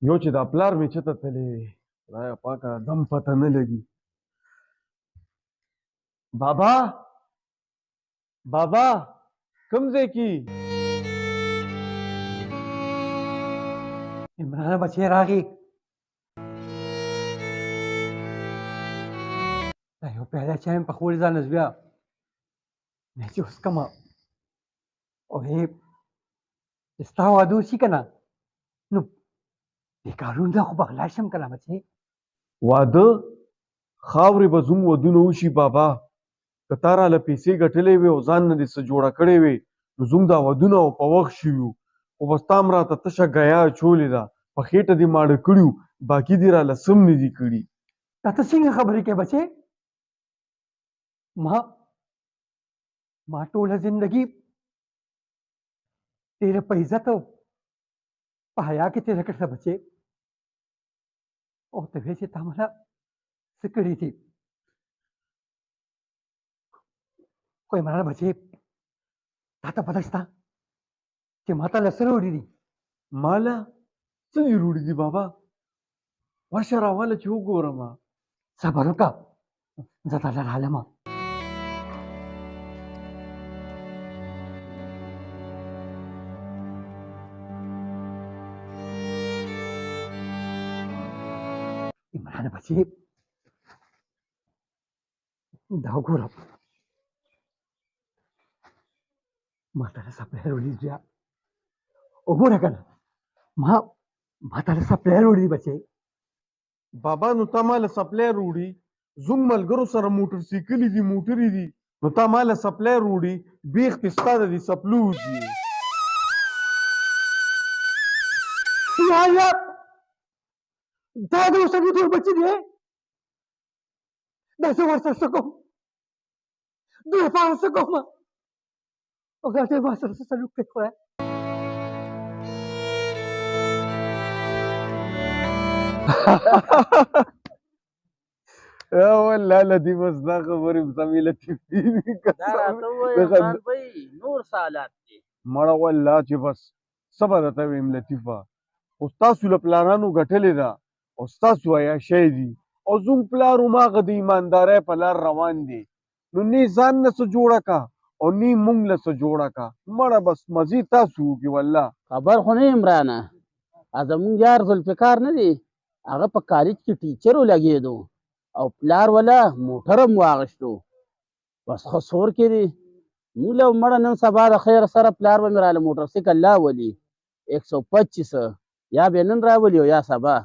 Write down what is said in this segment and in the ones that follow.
یو چې د پلار مې چته تللی وي خدایه پاکه دم پته نه لګي. بابا بابا کوم ځای کې عمرانه بچی راغی دا یو پیاله چای مې پخولې ځان لږ بیا نه چې اوس کمه او چې ستا واده وشي که نه نو دې کارونو ته خو به غلا شم که نه بچی واده خاورې به زوم ودونه وشي بابا که تا راله پیسې ګټلې وې او ځان نه دې څه جوړه کړې وې نو زوم دا ودونه او په وخت شي وو خو بس تا هم راته تشه ګیا اچولې ده په خېټه دې ماړه کړي وو باقي دې راله سم نه دي کړي. دا ته څنګه خبرې کوې بچی ما ټوله زندګي تیره په عزت او په حیا کې تیره کړه بچی او ته وایې چې تا مله څه کړي دي خو عمرانه بچی تا ته پته شته چې ما ته له څه راوړي دي ماله څه دې روړي دي بابا ورشه راواله چې وګورم. صبر وکړه زه تا له رالمه عمرانه بچی دا وګوره ما ته له سپلای راوړي دي وګوره که نه ما ته له سپلای راوړي دي بچی بابا نو تا ماله سپلای روړي زوم ملګرو سره موټر سایکلې دي موټرې دي نو تا ماله سپلای روړي بیخ دې ستا د دې سپلو دي یا دا د اوسني دور بچي دی دا زه ورسره څه کوم دوی لپاره څه کوم او دا ته ما سره څه سلوک کوي خدای والله لطیف ستا خبرې سمې لطیفې دي دا راته ووایه عمران بھائی نور څه حالات دي مړه والله چې بس څه به درته ویم لطیفه خو ستاسو له پلانانو ګټلې ده او ستاسو عیاشۍ دي او زموږ پلار هماغه د ایماندارۍ په لار روان دی نو نه ځان نه څه جوړه کا او نه مونږ له څه جوړه کا مړه بس مزې تاسو وکړي والله خبر خو نه عمرانه زمونږ یار ذوالفقار نه دی هغه په کالج کې ټیچر ولګېدو او پلار والا موټر هم واغشتو بس ښه سور کې دی موږ له مړه نن سبا د خیر سره پلار به مې راله موټر سایکل راولي 125 یا به نن راولي او یا سبا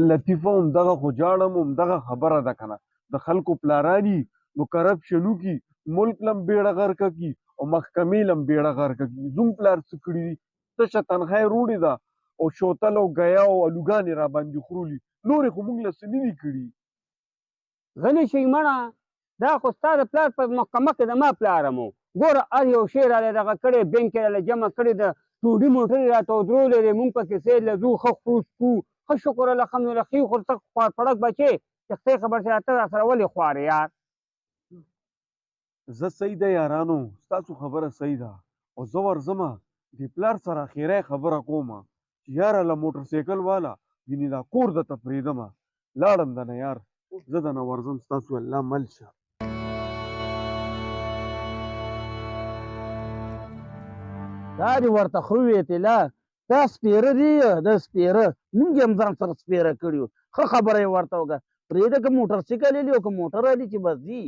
لطیفه همدغه خو جاړم همدغه خبره ده که نه د خلکو پلاراني نو کرپشن وکړي ملک لم بیړه غرقه کړي او محکمې لم بیړه غرقه کړي زموږ پلار څه کړي دي تشه تنخوا یې روړې ده او شوتل او ګیا او الوګانې را باندې خورولي نورې خو موږ له څه نه دي کړي غلی شئ مړه دا خو ستا د پلار په محکمه کې د ما پلار هم و ګوره هر یو شی راله دغه کړی بینک یې راله جمع کړی د ټوډي موټر یې راته ودرولې دی مونږ پکې سیر له ځو ښه خورو څکو ښه شکر الحمدلله ښې خور څه خوار پړک بچې چې خدای خبر چې راته را سره ولې خوارې یار زه صحیح ده یارانو ستاسو خبره صحیح ده او زه ورځمه د پلار سره اخیری خبره کومه چې یاره له موټر سایکل والا ګینې دا کور درته پرېږدمه لاړم دنه یار زه دنه ورځم ستاسو الله مل شه دا دې ورته خو ویتې لا دا سپېره دی د سپېره موږ هم ځان سره سپېره کړي وو ښه خبره یې ورته وکړه پرېږده که موټر سایکل یې او که موټر علي چې بس ځي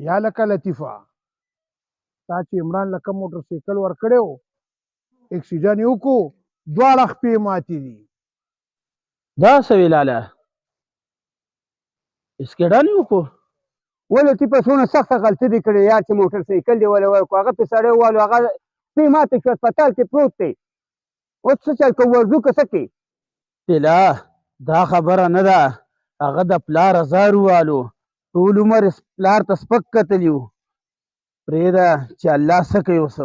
یا لکه لطیفه تا چې عمران لکه موټر سایکل ورکړی و اکسیجن یې وکړو دواړه خپې ماتې دي دا څه وې لاله اسکیډان یې وکړو ولې ټیپه څونه سخته غلطي دې کړې یار چې موټر سایکل دې ولې ورکړو هغه پې سړی ووالو هغه پې ماته شو هسپتال کې پروت دی اوس څه چل کوو ورځو که څه کې طلا دا خبره نه ده هغه د پلار ازار ووالو ټول عمر پلار ته سپک کتلي وو پرېږده چې الله څه کوي اوس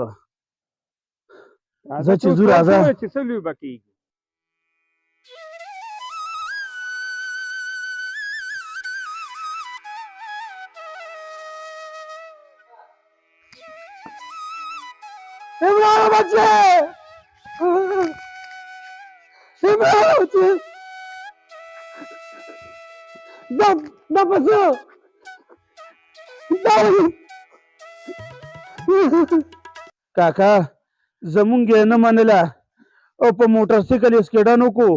زه چې ځو راځه چې څه لوی به کېږي इमरान बच्चे इमरान बच्चे दम दम बच्चे काका زمونږ یې نه منله او په موټرسایکل یې سکېډانو کو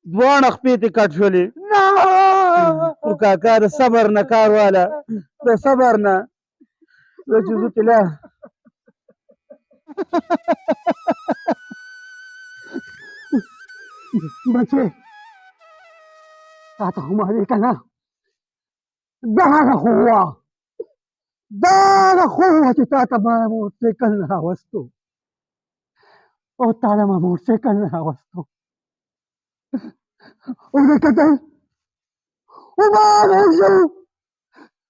دواړه خپې ترې کټ شولې خو کاکا د صبر نه کار واله د صبر نه زه چې زه طلا बच्चे आता हमारे का ना दारा हुआ जो ताता मारा मोटरसाइकल ना वस्तू और तारा मा मोटरसाइकल ना वस्तू उन्हें कहते उमार हो जो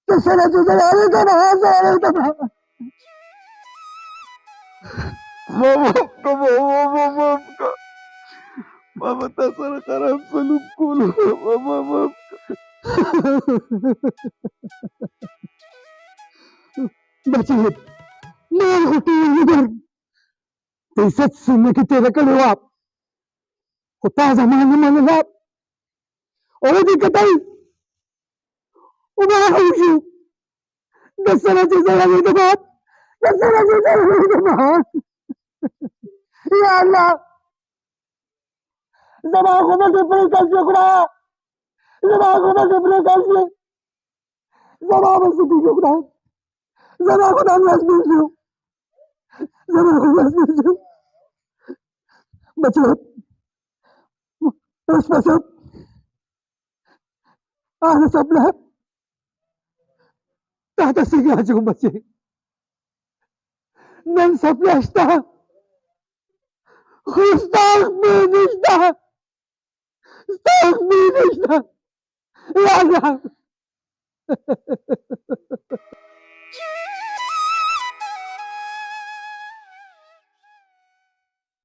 तो सरा जो जलाले का ना सारे का ना Mama tak salah karam selukul. Mama. बचे मार होती है इधर सच सुनने की तेरे कल आप होता जमाने में लगा और दिक्कत आई उमार हो जो 10 साल से लगे तो बात 10 साल से लगे तो बात या अल्लाह जमाने को मैं कितने कैसे खुदा जमाने को मैं कितने कैसे जमाने से तू खुदा जमाने को मैं मजबूर हूँ जमाने को मजबूर हूँ बच्चे बस बस आज सब लोग ताता से क्या जो बच्चे नन सब लाश्ता खुस्ताख में निश्ता Stop me, Krishna!